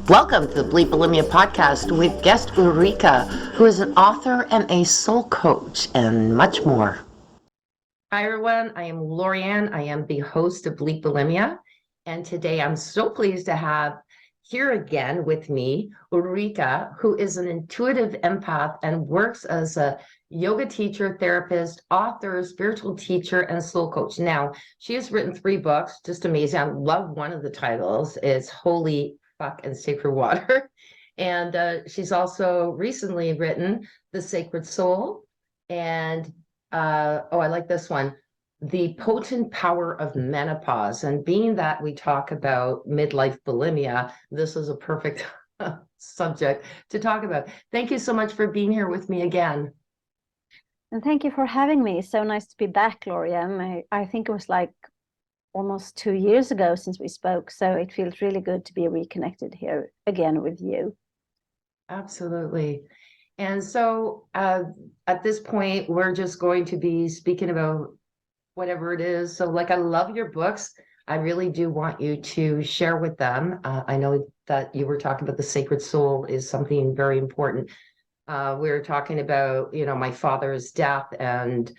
Welcome to the Bleep Bulimia Podcast with guest Ulrika, who is an author and a soul coach, and much more. Hi, everyone. I am Lorianne. I am the host of Bleep Bulimia. And today I'm so pleased to have here again with me Ulrika, who is an intuitive empath and works as a yoga teacher, therapist, author, spiritual teacher, and soul coach. Now, she has written 3 books, just amazing. I love one of the titles. It's Holy Fuck and Sacred Water. And she's also recently written The Sacred Soul and I like this one, The Potent Power of Menopause. And being that we talk about midlife bulimia, this is a perfect subject to talk about. Thank you so much for being here with me again. And thank you for having me. So nice to be back, Gloria. I think it was like almost 2 years ago since we spoke. So it feels really good to be reconnected here again with you. Absolutely. And so at this point, we're just going to be speaking about whatever it is. So like, I love your books. I really do want you to share with them. I know that you were talking about the sacred soul is something very important. We were talking about, my father's death and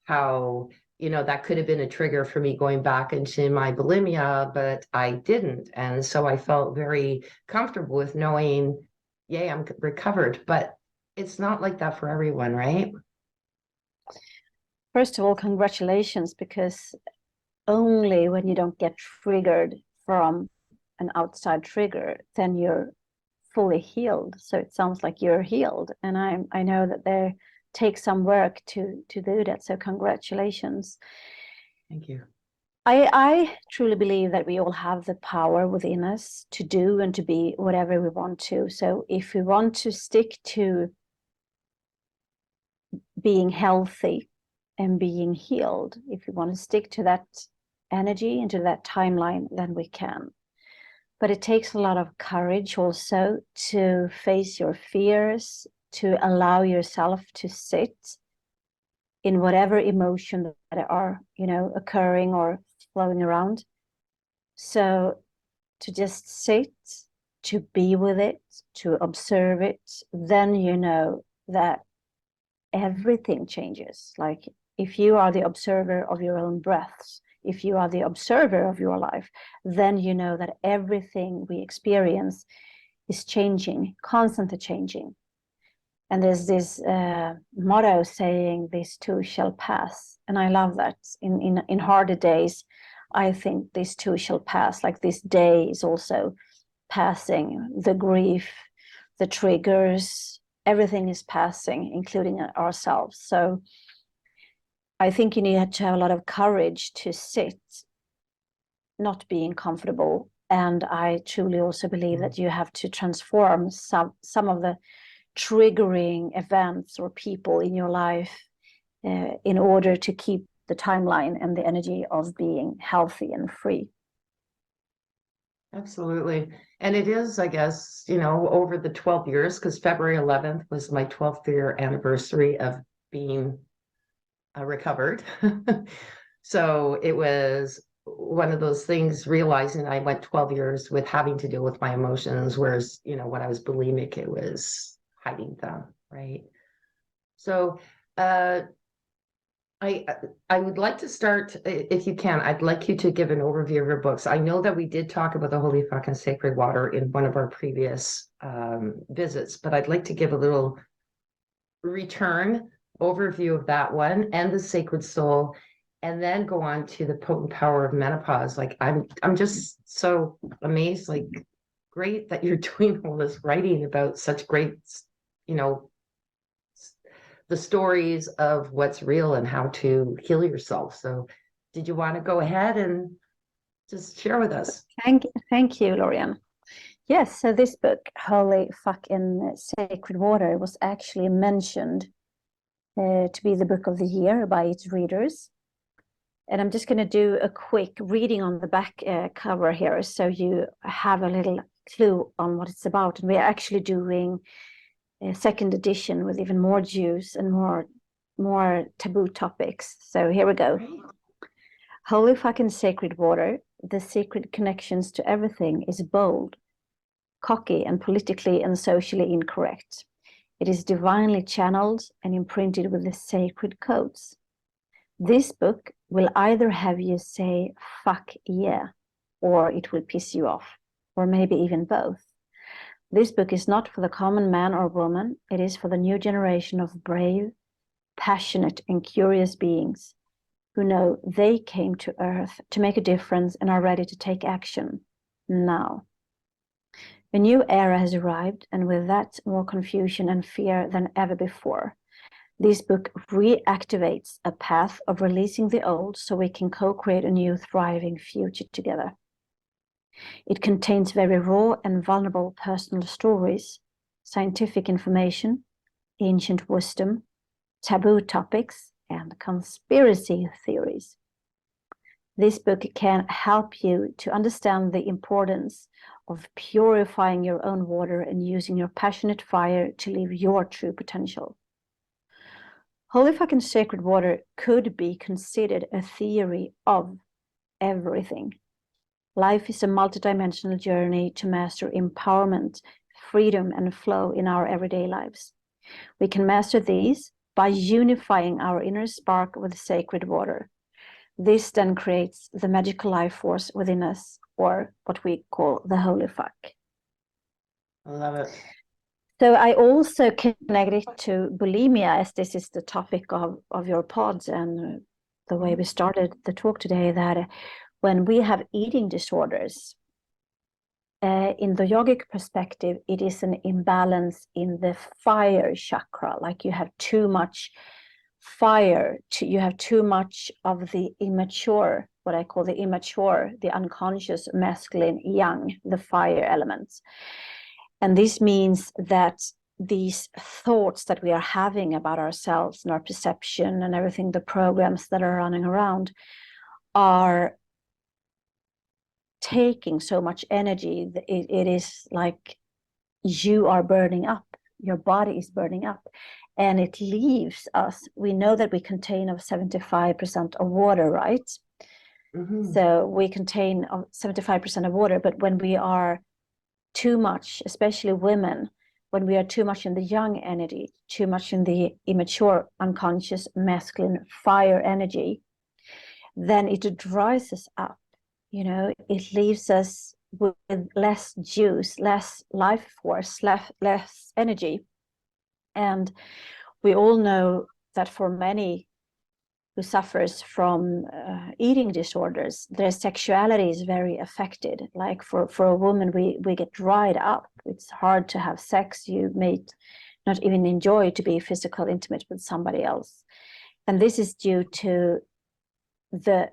how, that could have been a trigger for me going back into my bulimia, but I didn't. And so I felt very comfortable with knowing, yay, I'm recovered. But it's not like that for everyone, right? First of all, congratulations, because only when you don't get triggered from an outside trigger, then you're fully healed. So it sounds like you're healed. And I know that there takes some work to do that. So congratulations. Thank you. I truly believe that we all have the power within us to do and to be whatever we want to. So if we want to stick to being healthy and being healed, if we want to stick to that energy and to that timeline, then we can. But it takes a lot of courage also to face your fears, to allow yourself to sit in whatever emotion that are, occurring or flowing around. So to just sit, to be with it, to observe it, then you know that everything changes. Like if you are the observer of your own breaths, if you are the observer of your life, then you know that everything we experience is changing, constantly changing. And there's this motto saying, "This too shall pass." And I love that. In harder days, I think this too shall pass. Like this day is also passing. The grief, the triggers, everything is passing, including ourselves. So I think you need to have a lot of courage to sit, not being comfortable. And I truly also believe that you have to transform some of the triggering events or people in your life in order to keep the timeline and the energy of being healthy and free. Absolutely. And it is, I guess, over the 12 years, because February 11th was my 12th year anniversary of being recovered. So it was one of those things, realizing I went 12 years with having to deal with my emotions, whereas, when I was bulimic, it was hiding them, right? So I would like to start, if you can, I'd like you to give an overview of your books. I know that we did talk about the Holy Fucking Sacred Water in one of our previous visits, but I'd like to give a little return overview of that one and the Sacred Soul, and then go on to the Potent Power of Menopause. Like I'm just so amazed, like great that you're doing all this writing about such great, the stories of what's real and how to heal yourself. So did you want to go ahead and just share with us? Thank you, Lorianne. Yes, so this book, Holy Fucking Sacred Water, was actually mentioned to be the book of the year by its readers. And I'm just going to do a quick reading on the back cover here, so you have a little clue on what it's about. And we're actually doing a second edition with even more juice and more taboo topics. So here we go. Great. Holy Fucking Sacred Water, the secret connections to everything, is bold. cocky and politically and socially incorrect. It is divinely channeled and imprinted with the sacred codes. This book will either have you say, fuck yeah, or it will piss you off, or maybe even both. This book is not for the common man or woman. It is for the new generation of brave, passionate, and curious beings who know they came to Earth to make a difference and are ready to take action now. A new era has arrived, and with that, more confusion and fear than ever before. This book reactivates a path of releasing the old so we can co-create a new, thriving future together. It contains very raw and vulnerable personal stories, scientific information, ancient wisdom, taboo topics, and conspiracy theories. This book can help you to understand the importance of purifying your own water and using your passionate fire to live your true potential. Holy fucking sacred water could be considered a theory of everything. Life is a multidimensional journey to master empowerment, freedom, and flow in our everyday lives. We can master these by unifying our inner spark with sacred water. This then creates the magical life force within us, or what we call the holy fuck. I love it. So I also connect it to bulimia, as this is the topic of your pods and the way we started the talk today, that when we have eating disorders, in the yogic perspective, it is an imbalance in the fire chakra, like you have too much fire, you have too much of the immature, what I call the immature, the unconscious masculine yang, the fire elements. And this means that these thoughts that we are having about ourselves and our perception and everything, the programs that are running around, are taking so much energy. It is like you are burning up, your body is burning up, and it leaves us. We know that we contain of 75% of water, right? Mm-hmm. So we contain 75% of water, but when we are too much, especially women, when we are too much in the yang energy, too much in the immature, unconscious, masculine fire energy, then it dries us up. You know, it leaves us with less juice, less life force, less energy. And we all know that for many who suffers from eating disorders, their sexuality is very affected. Like for a woman, we get dried up. It's hard to have sex. You may not even enjoy to be physical intimate with somebody else. And this is due to the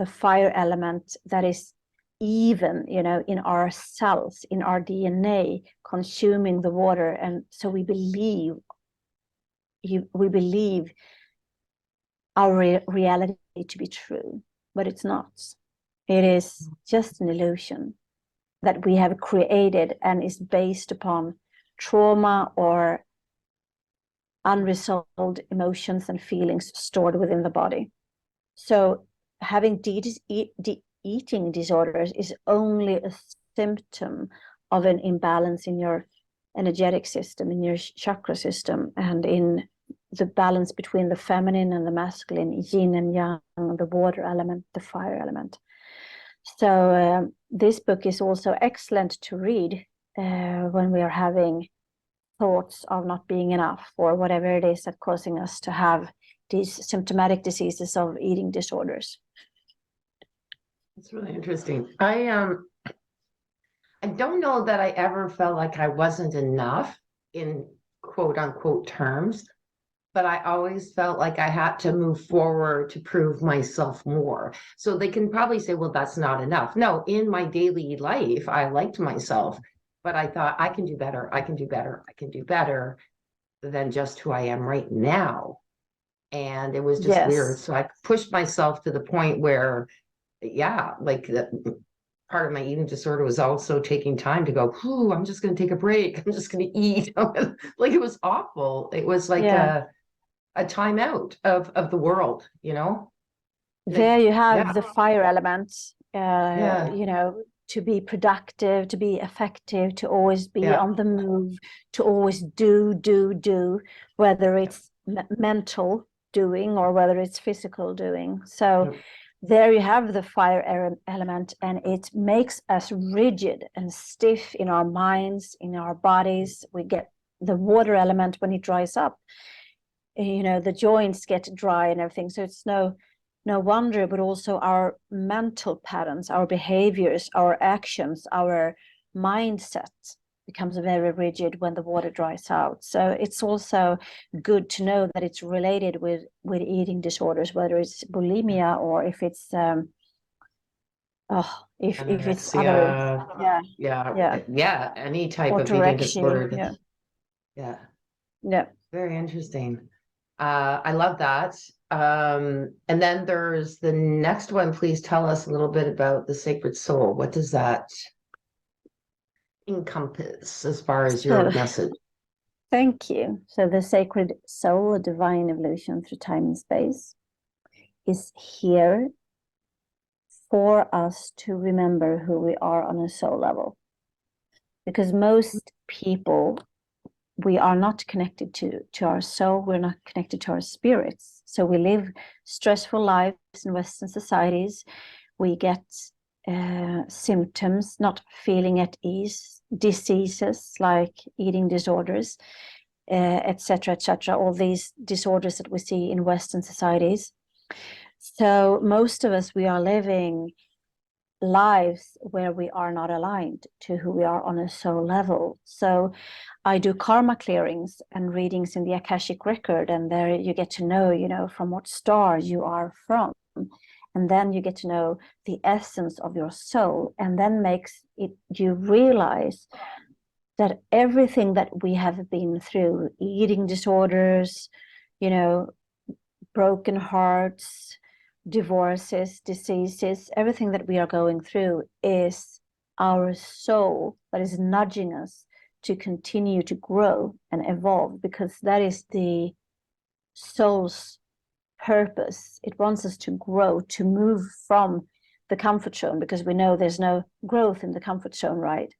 fire element that is even, you know, in our cells, in our DNA, consuming the water. And so we believe our reality to be true, but it's not. It is just an illusion that we have created and is based upon trauma or unresolved emotions and feelings stored within the body. So having eating disorders is only a symptom of an imbalance in your energetic system, in your chakra system, and in the balance between the feminine and the masculine, yin and yang, the water element, the fire element. So this book is also excellent to read when we are having thoughts of not being enough, or whatever it is that causing us to have these symptomatic diseases of eating disorders. That's really interesting. I don't know that I ever felt like I wasn't enough in quote unquote terms, but I always felt like I had to move forward to prove myself more. So they can probably say, well, that's not enough. No, in my daily life, I liked myself, but I thought I can do better. I can do better. I can do better than just who I am right now. And it was just weird. So I pushed myself to the point where, yeah, like part of my eating disorder was also taking time to go, I'm just going to take a break. I'm just going to eat. Like it was awful. It was like a time out of the world, you know? There you have the fire element, you know, to be productive, to be effective, to always be on the move, to always do, whether it's mental doing or whether it's physical doing. So there you have the fire element, and it makes us rigid and stiff in our minds, in our bodies. We get the water element when it dries up. You know, the joints get dry and everything. So it's no wonder, but also our mental patterns, our behaviors, our actions, our mindset becomes very rigid when the water dries out. So it's also good to know that it's related with eating disorders, whether it's bulimia or if it's if it's other any type of eating disorder. Yeah. Very interesting. I love that. And then there's the next one. Please tell us a little bit about the sacred soul. What does that encompass as far as your message? Thank you. So the sacred soul, a divine evolution through time and space, is here for us to remember who we are on a soul level. Because most people, we are not connected to our soul, we're not connected to our spirits. So we live stressful lives in Western societies. We get symptoms, not feeling at ease, diseases like eating disorders, etc., all these disorders that we see in Western societies. So most of us, we are living lives where we are not aligned to who we are on a soul level. So I do karma clearings and readings in the Akashic record, and there you get to know, you know, from what star you are from. And then you get to know the essence of your soul, and then makes it, you realize that everything that we have been through, eating disorders, you know, broken hearts, divorces, diseases, everything that we are going through is our soul that is nudging us to continue to grow and evolve, because that is the soul's purpose. It wants us to grow, to move from the comfort zone, because we know there's no growth in the comfort zone, right?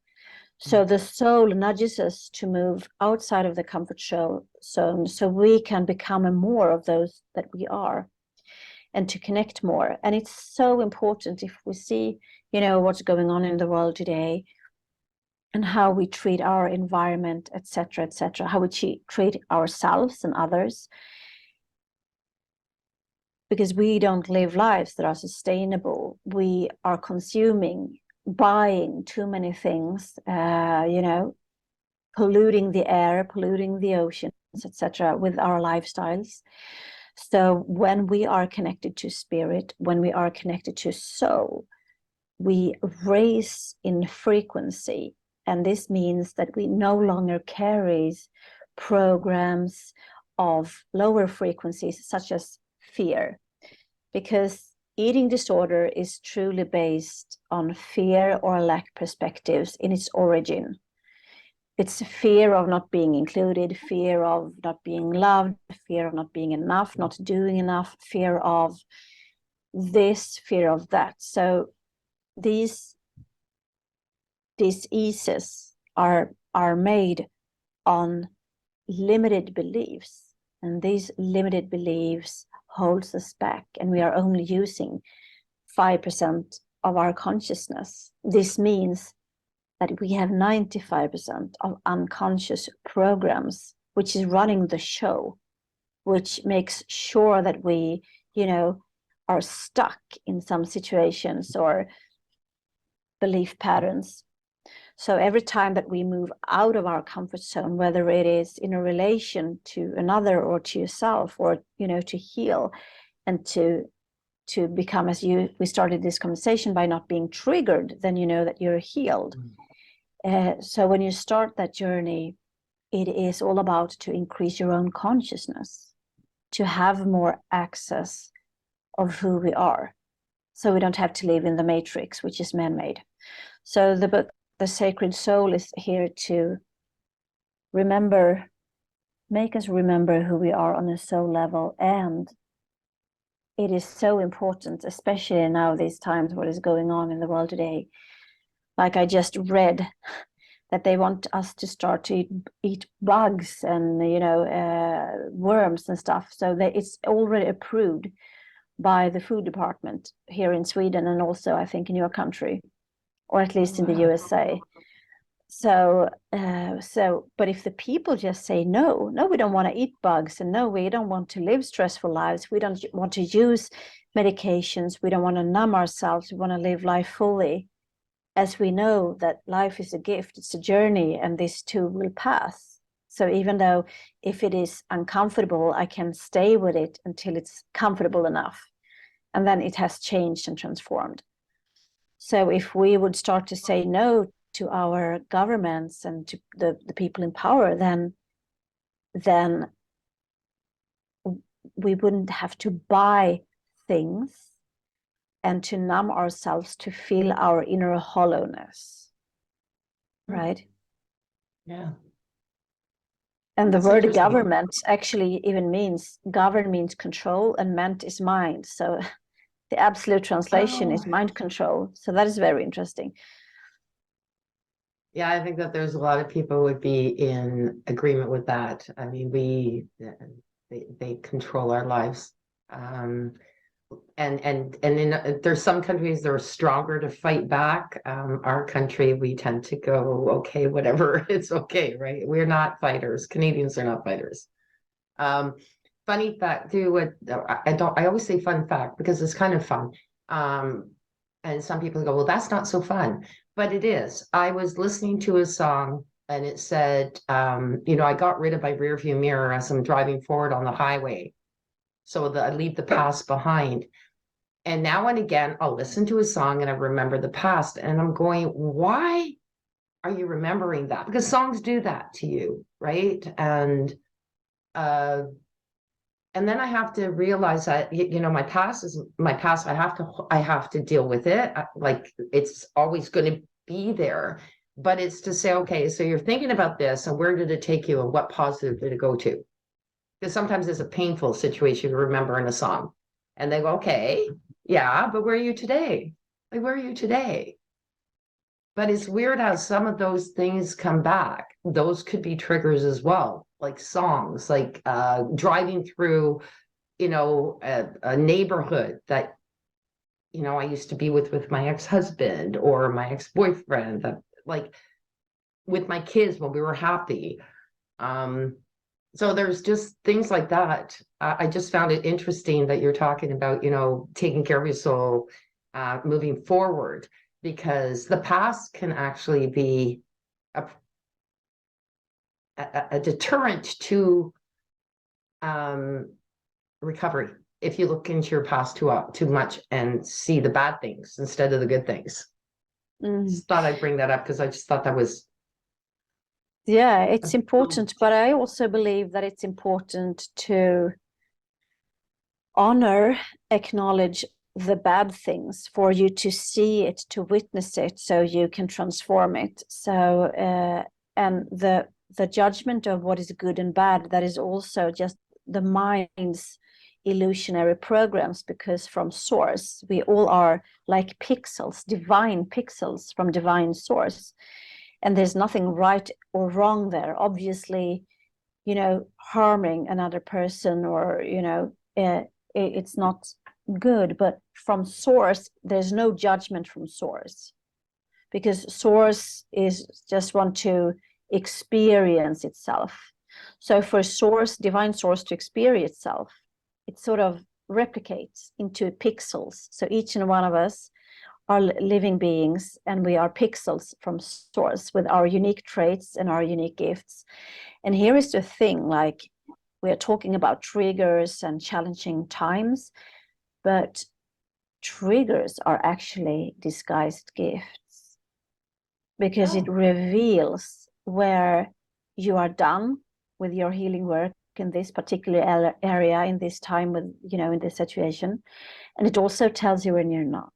So the soul nudges us to move outside of the comfort zone so we can become more of those that we are, and to connect more. And it's so important if we see, you know, what's going on in the world today and how we treat our environment, etc., how we treat ourselves and others, because we don't live lives that are sustainable. We are consuming, buying too many things, you know, polluting the air, polluting the oceans, etc., with our lifestyles. So when we are connected to spirit, when we are connected to soul, we raise in frequency. And this means that we no longer carry programs of lower frequencies, such as fear, because eating disorder is truly based on fear or lack perspectives in its origin. It's fear of not being included, fear of not being loved, fear of not being enough, not doing enough, fear of this, fear of that. So these diseases are made on limited beliefs, and these limited beliefs holds us back, and we are only using 5% of our consciousness. This means that we have 95% of unconscious programs, which is running the show, which makes sure that we, you know, are stuck in some situations or belief patterns. So every time that we move out of our comfort zone, whether it is in a relation to another or to yourself, or, you know, to heal and to become, as we started this conversation, by not being triggered, then you know that you're healed. So when you start that journey, it is all about to increase your own consciousness, to have more access of who we are, so we don't have to live in the matrix, which is man-made. So the book, The Sacred Soul, is here to remember, make us remember who we are on a soul level. And it is so important, especially now, these times, what is going on in the world today, like I just read that they want us to start to eat bugs and worms and stuff. So it's already approved by the food department here in Sweden, and also I think in your country, or at least in the USA. So but if the people just say no, we don't want to eat bugs, and no, we don't want to live stressful lives, we don't want to use medications, we don't want to numb ourselves, we want to live life fully, as we know that life is a gift, it's a journey, and this too will pass. So even though if it is uncomfortable, I can stay with it until it's comfortable enough, and then it has changed and transformed. So if we would start to say no to our governments and to the people in power, then we wouldn't have to buy things and to numb ourselves to feel our inner hollowness, right? Yeah. And the word government actually even means govern means control, and ment is mind. So the absolute translation is mind control. So that is very interesting. Yeah, I think that there's a lot of people would be in agreement with that. I mean, they control our lives. And there's some countries that are stronger to fight back. Our country, we tend to go, okay, whatever, it's okay, right? We're not fighters. Canadians are not fighters. Funny fact too, I always say fun fact because it's kind of fun. And some people go, well, that's not so fun, but it is. I was listening to a song and it said, I got rid of my rear view mirror as I'm driving forward on the highway, so that I leave the past behind. And now and again, I'll listen to a song and I remember the past, and I'm going, why are you remembering that? Because songs do that to you, right? And then I have to realize that, my past is my past. I have to deal with it. Like, it's always going to be there, but it's to say, okay, so you're thinking about this, and where did it take you, and what positive did it go to? Because sometimes it's a painful situation to remember in a song, and they go, okay, yeah, but where are you today? Like, where are you today? But it's weird how some of those things come back. Those could be triggers as well, like songs, like driving through, a neighborhood that, I used to be with my ex-husband or my ex-boyfriend, that, like, with my kids when we were happy. So there's just things like that. I just found it interesting that you're talking about, taking care of your soul, moving forward, because the past can actually be a deterrent to recovery if you look into your past too much and see the bad things instead of the good things. Just thought I'd bring that up because I just thought that was... Yeah, it's important, but I also believe that it's important to honor, acknowledge the bad things for you to see it, to witness it, so you can transform it. So, and the judgment of what is good and bad, that is also just the mind's illusionary programs, because from source, we all are like pixels, divine pixels from divine source. And there's nothing right or wrong there. Obviously, harming another person or, it's not good, but from source, there's no judgment from source, because source is just want to experience itself. So for source, divine source, to experience itself, it sort of replicates into pixels. So each and one of us are living beings, and we are pixels from source with our unique traits and our unique gifts. And here is the thing, like, we are talking about triggers and challenging times, but triggers are actually disguised gifts, because it reveals where you are done with your healing work in this particular area, in this time, with, in this situation. And it also tells you when you're not.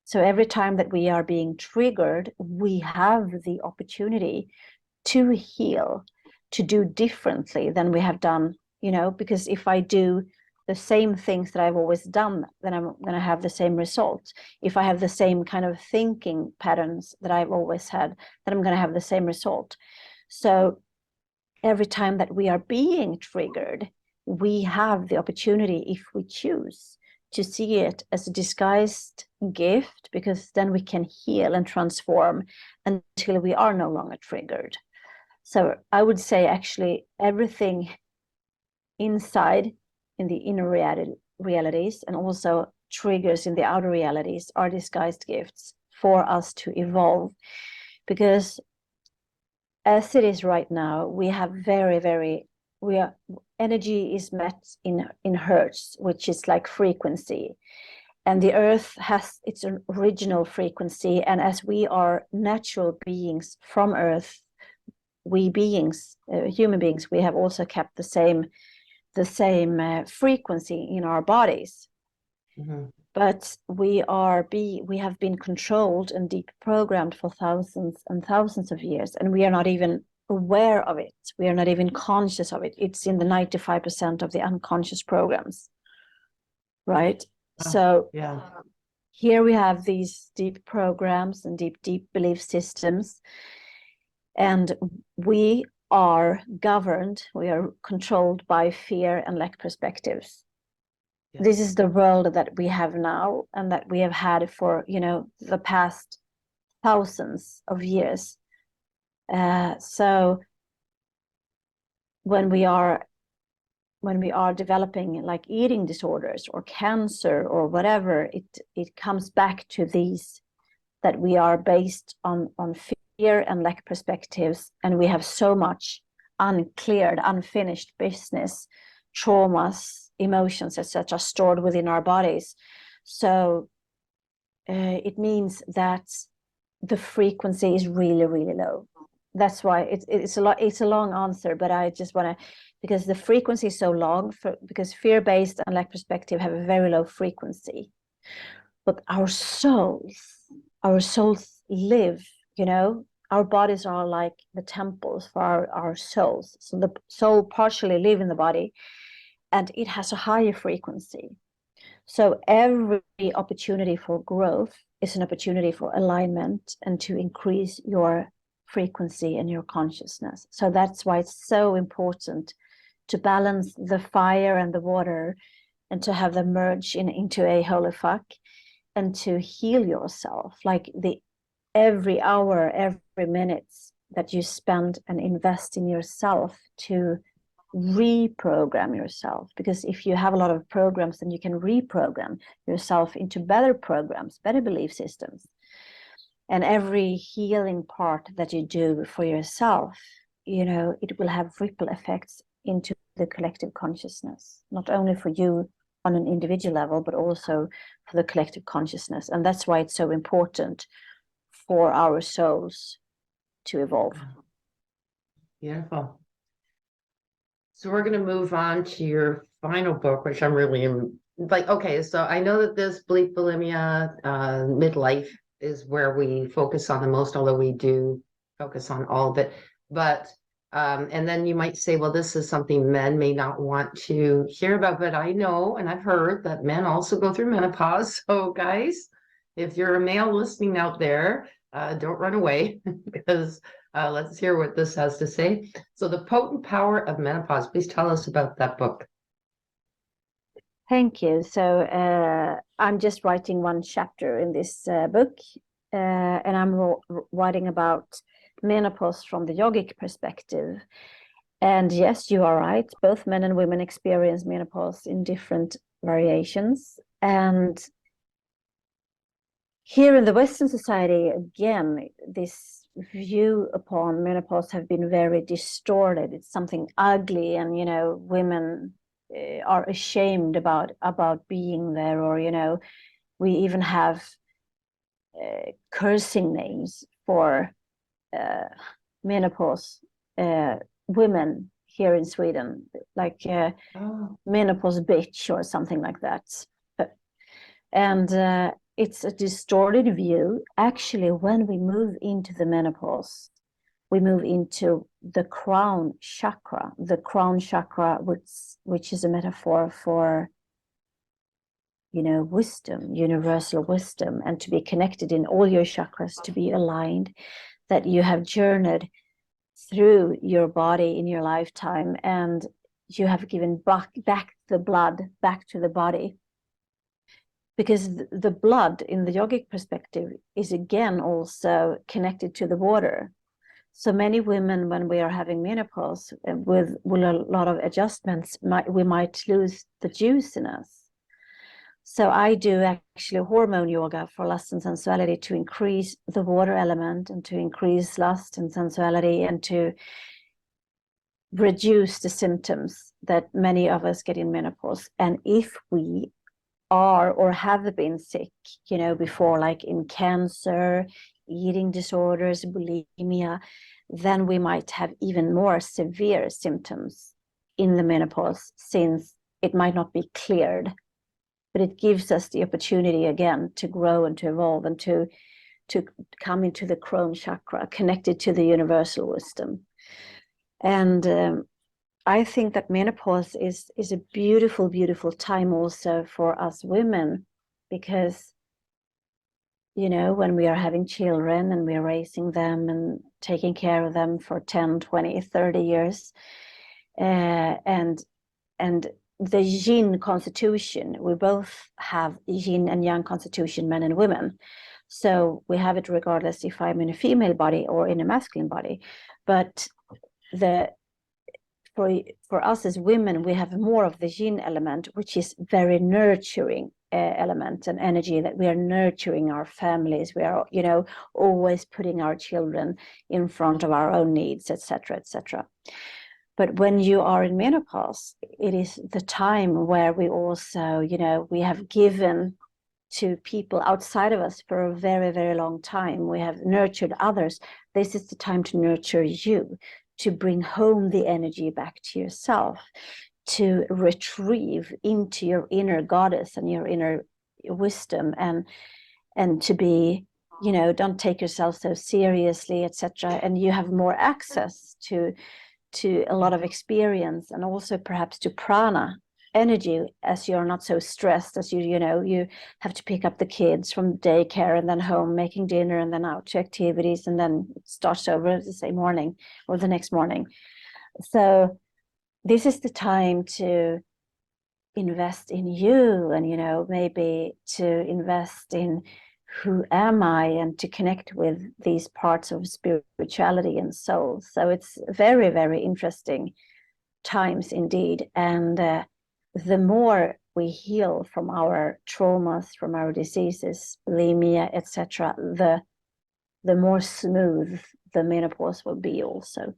So every time that we are being triggered, we have the opportunity to heal, to do differently than we have done, because if I do the same things that I've always done, then I'm going to have the same result. If I have the same kind of thinking patterns that I've always had, then I'm going to have the same result. So every time that we are being triggered, we have the opportunity, if we choose, to see it as a disguised gift, because then we can heal and transform until we are no longer triggered. So I would say actually everything inside in the inner realities and also triggers in the outer realities are disguised gifts for us to evolve. Because as it is right now, we have energy is met in hertz, which is like frequency. And the earth has its original frequency. And as we are natural beings from earth, we beings, human beings, we have also kept the same frequency in our bodies. Mm-hmm. But we have been controlled and deep programmed for thousands and thousands of years, and we are not even aware of it. We are not even conscious of it. It's in the 95% of the unconscious programs, right? So yeah, here we have these deep programs and deep belief systems, and we are governed, we are controlled by fear and lack perspectives. Yes. This is the world that we have now and that we have had for, the past thousands of years. So when we are developing like eating disorders or cancer or whatever, it comes back to these, that we are based on fear and lack perspectives, and we have so much uncleared, unfinished business, traumas, emotions, etc., stored within our bodies. So it means that the frequency is really, really low. That's why it's a long answer, but I just want to, because the frequency is so long, because fear-based and lack perspective have a very low frequency. But our souls live, our bodies are like the temples for our souls. So the soul partially live in the body, and it has a higher frequency. So every opportunity for growth is an opportunity for alignment and to increase your frequency and your consciousness. So that's why it's so important to balance the fire and the water and to have them merge into a holy fuck, and to heal yourself. Like every hour, every minute that you spend and invest in yourself to reprogram yourself. Because if you have a lot of programs, then you can reprogram yourself into better programs, better belief systems. And every healing part that you do for yourself, it will have ripple effects into the collective consciousness, not only for you on an individual level, but also for the collective consciousness. And that's why it's so important for our souls to evolve. Beautiful. So we're going to move on to your final book, which I'm really like, okay, so I know that this Bleep Bulimia midlife is where we focus on the most, although we do focus on all of it. But, and then you might say, well, this is something men may not want to hear about, but I know, and I've heard that men also go through menopause. So guys, if you're a male listening out there, don't run away, because let's hear what this has to say. So the Potent Power of Menopause, please tell us about that book. Thank you. So I'm just writing one chapter in this book, and I'm writing about menopause from the yogic perspective. And yes, you are right. Both men and women experience menopause in different variations. And here in the Western society, again, this view upon menopause have been very distorted. It's something ugly, and women are ashamed about being there, or we even have cursing names for menopause women here in Sweden, like menopause bitch or something like that. And it's a distorted view. Actually, when we move into the menopause, we move into the crown chakra, which is a metaphor for wisdom, universal wisdom, and to be connected in all your chakras, to be aligned, that you have journeyed through your body in your lifetime, and you have given back the blood back to the body. Because the blood in the yogic perspective is again also connected to the water. So many women, when we are having menopause with a lot of adjustments, we might lose the juice in us. So I do actually hormone yoga for lust and sensuality to increase the water element and to increase lust and sensuality and to reduce the symptoms that many of us get in menopause. And if we are or have been sick, before, like in cancer, eating disorders, bulimia, then we might have even more severe symptoms in the menopause, since it might not be cleared. But it gives us the opportunity again to grow and to evolve and to come into the crown chakra, connected to the universal wisdom. And I think that menopause is a beautiful, beautiful time also for us women, because, when we are having children and we're raising them and taking care of them for 10, 20, 30 years, and the yin constitution, we both have yin and yang constitution, men and women. So we have it regardless if I'm in a female body or in a masculine body. But for us as women, we have more of the yin element, which is very nurturing element and energy, that we are nurturing our families. We are, always putting our children in front of our own needs, etc., etc. But when you are in menopause, it is the time where we also, we have given to people outside of us for a very, very long time. We have nurtured others. This is the time to nurture you, to bring home the energy back to yourself, to retrieve into your inner goddess and your inner wisdom, and to be, don't take yourself so seriously, etc. And you have more access to a lot of experience, and also perhaps to prana energy, as you're not so stressed, as you have to pick up the kids from daycare and then home, making dinner, and then out to activities, and then it starts over the same morning or the next morning. So this is the time to invest in you, and maybe to invest in who am I, and to connect with these parts of spirituality and soul. So it's very, very interesting times indeed. And the more we heal from our traumas, from our diseases, bulimia, etc., the more smooth the menopause will be also.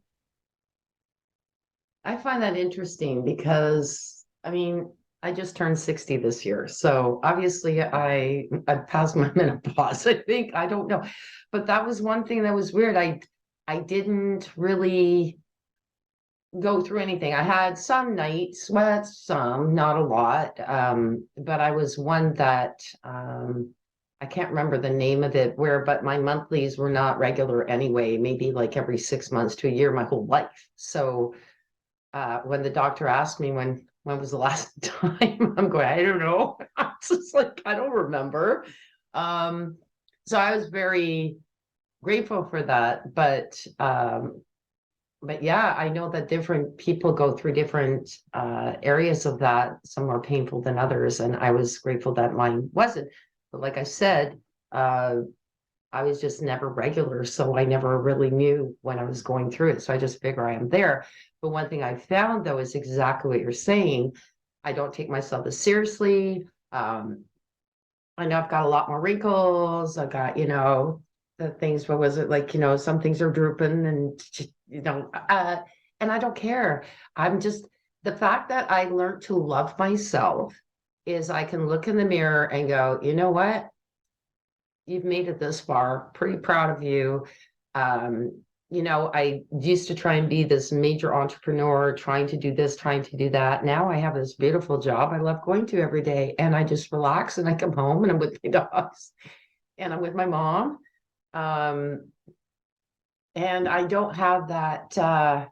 I find that interesting because, I just turned 60 this year. So obviously I passed my menopause, I think. I don't know. But that was one thing that was weird. I didn't really go through anything. I had some night sweats, some, not a lot. But I was one that I can't remember the name of it, but my monthlies were not regular anyway, maybe like every 6 months to a year, my whole life. So when the doctor asked me when was the last time, I'm going, I don't know. It's just like, I don't remember. So I was very grateful for that. But yeah, I know that different people go through different areas of that. Some are painful than others. And I was grateful that mine wasn't. But like I said, I was just never regular. So I never really knew when I was going through it. So I just figure I am there. But one thing I found, though, is exactly what you're saying. I don't take myself as seriously. I know I've got a lot more wrinkles. I got, the things, what was it like, some things are drooping and, and I don't care. I'm just, the fact that I learned to love myself is I can look in the mirror and go, you know what? You've made it this far. Pretty proud of you. I used to try and be this major entrepreneur, trying to do this, trying to do that. Now I have this beautiful job I love going to every day, and I just relax and I come home and I'm with my dogs and I'm with my mom. And I don't have that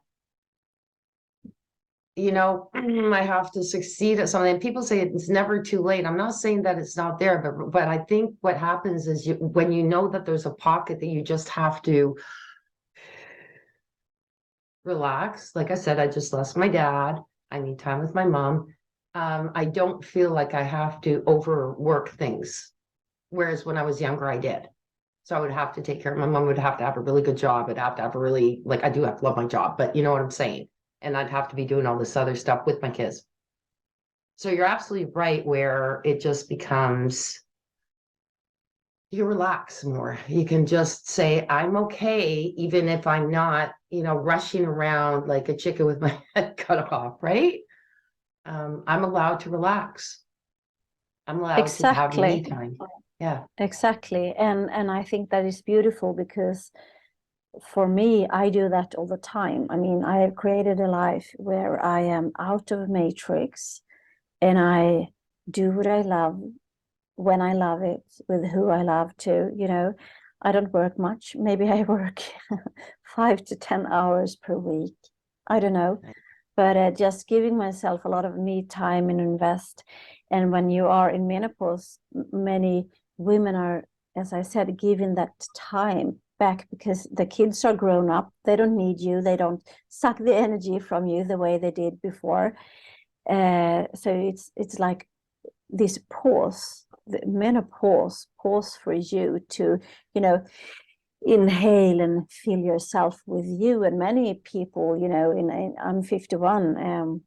I have to succeed at something. People say it's never too late. I'm not saying that it's not there, but I think what happens is when you know that there's a pocket that you just have to relax. Like I said, I just lost my dad. I need time with my mom. I don't feel like I have to overwork things. Whereas when I was younger, I did. So I would have to take care of my mom, would have to have a really good job. I'd have to have a really, like, I do have to love my job, but you know what I'm saying? And I'd have to be doing all this other stuff with my kids. So you're absolutely right, where it just becomes, you relax more. You can just say, I'm okay, even if I'm not, rushing around like a chicken with my head cut off, right? I'm allowed to relax. I'm allowed to have me Exactly. time. Yeah. Exactly. And I think that is beautiful because for me, I do that all the time. I mean, I have created a life where I am out of matrix and I do what I love when I love it with who I love to, I don't work much. Maybe I work 5 to 10 hours per week. I don't know. But just giving myself a lot of me time and invest. And when you are in menopause, many women are, as I said, giving that time back because the kids are grown up. They don't need you. They don't suck the energy from you the way they did before. So it's like this pause, the menopause pause for you to, inhale and feel yourself with you. And many people, I'm 51,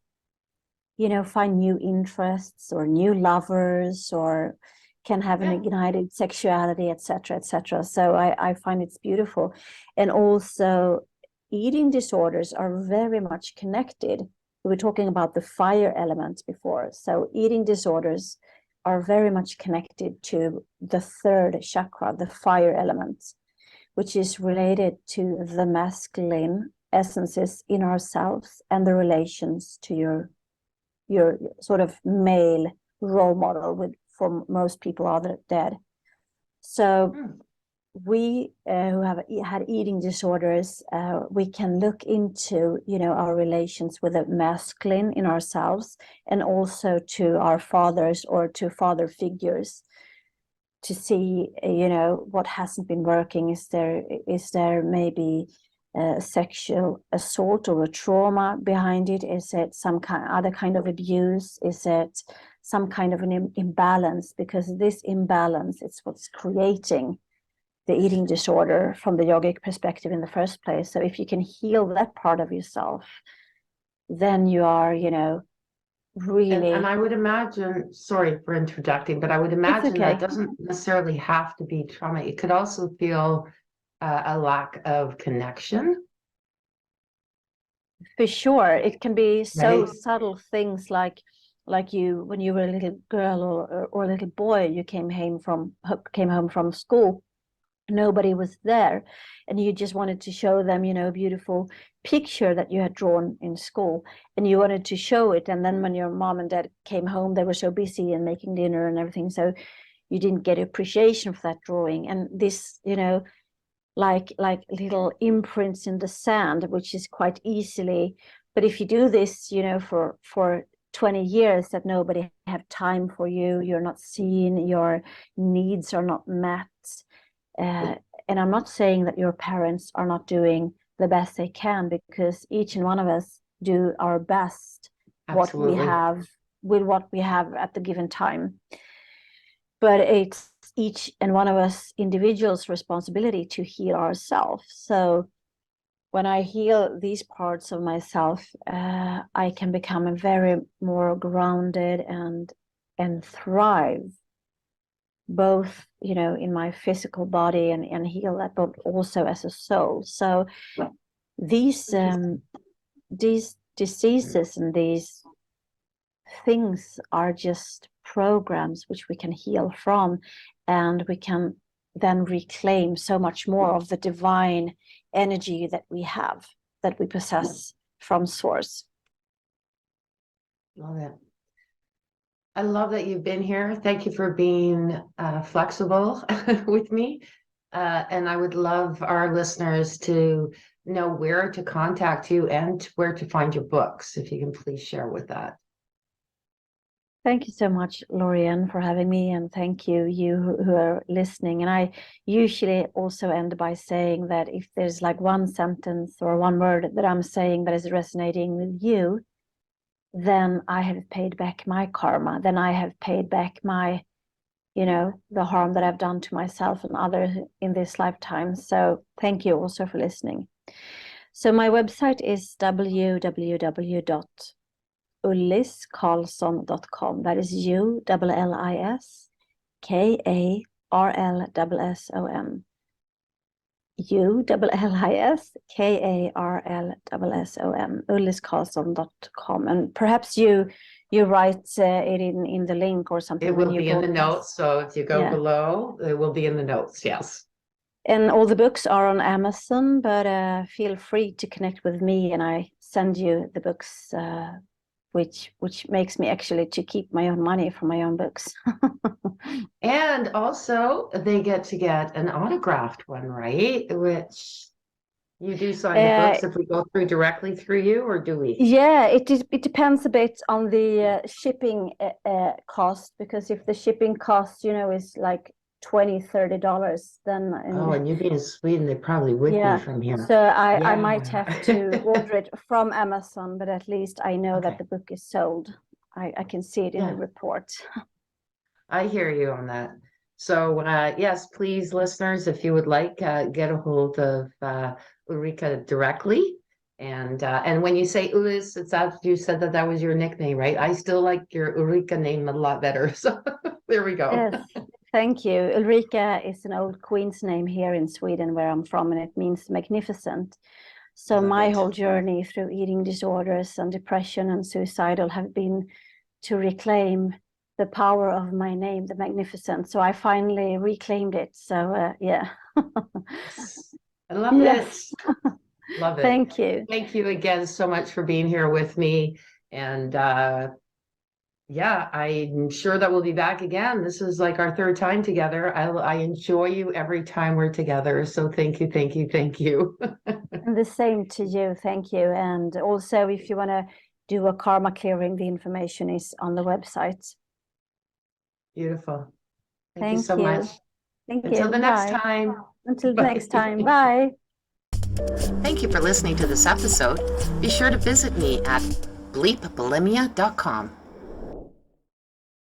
find new interests or new lovers or can have an ignited sexuality, etc., etc. So I find it's beautiful. And also eating disorders are very much connected. We were talking about the fire element before. So eating disorders are very much connected to the third chakra, the fire element, which is related to the masculine essences in ourselves and the relations to your sort of male role model with for most people are dead. So we who have had eating disorders, we can look into our relations with the masculine in ourselves and also to our fathers or to father figures to see what hasn't been working. Is there maybe sexual assault or a trauma behind it? Is it some other kind of abuse? Is it some kind of an imbalance? Because this imbalance is what's creating the eating disorder from the yogic perspective in the first place. So if you can heal that part of yourself, then you are, really. And I would imagine, sorry for interjecting, but I would imagine Okay. that doesn't necessarily have to be trauma. It could also feel a lack of connection. For sure, it can be so Right. subtle things like you when you were a little girl or a little boy, you came home from school, nobody was there, and you just wanted to show them, a beautiful picture that you had drawn in school, and you wanted to show it, and then when your mom and dad came home, they were so busy and making dinner and everything, so you didn't get appreciation for that drawing. And this, like little imprints in the sand, which is quite easily. But if you do this, for 20 years, that nobody have time for you, you're not seen, your needs are not met. And I'm not saying that your parents are not doing the best they can, because each and one of us do our best, Absolutely. what we have at the given time. But it's each and one of us individuals' responsibility to heal ourselves. So when I heal these parts of myself, I can become a very more grounded and thrive, both in my physical body and heal that, but also as a soul. So these diseases and these things are just programs which we can heal from, and we can then reclaim so much more of the divine energy that we have, that we possess from source. Love it. I love that you've been here. Thank you for being flexible with me. And I would love our listeners to know where to contact you and where to find your books, if you can please share with that. Thank you so much, Lorianne, for having me, and thank you, who are listening. And I usually also end by saying that if there's like one sentence or one word that I'm saying that is resonating with you, then I have paid back my karma. Then I have paid back my, the harm that I've done to myself and others in this lifetime. So thank you also for listening. So my website is www.ulliskarlsson.com. That is ULLIS KARLSSON. ULLIS KARLSSON. ulliskarlsson.com. And perhaps you write it in the link or something. It will be in the notes. So if you go below, it will be in the notes. Yes. And all the books are on Amazon, but feel free to connect with me and I send you the books, which makes me actually to keep my own money for my own books. And also they get an autographed one, right? Which you do sign the books if we go directly through you, or do we? Yeah, it depends a bit on the shipping cost, because if the shipping cost, is like $20-$30, then and you being in Sweden, they probably would be from here. So I might have to order it from Amazon, but at least I know that the book is sold. I can see it in the report. I hear you on that. So yes, please, listeners, if you would like, get a hold of Ulrika directly. And when you say Ullis, it's after you said that was your nickname, right? I still like your Ulrika name a lot better. So there we go. Yes, thank you. Ulrika is an old queen's name here in Sweden, where I'm from, and it means magnificent. So my whole journey through eating disorders and depression and suicidal have been to reclaim the power of my name, the magnificent. So I finally reclaimed it. So yeah. I love it. Love it. Thank you. Thank you again so much for being here with me. And I'm sure that we'll be back again. This is like our third time together. I enjoy you every time we're together. So thank you, thank you, thank you. And the same to you. Thank you. And also, if you want to do a karma clearing, the information is on the website. Beautiful. Thank you so much. Thank you. Until the next time. Until the next time. Bye. Thank you for listening to this episode. Be sure to visit me at bleepbulimia.com.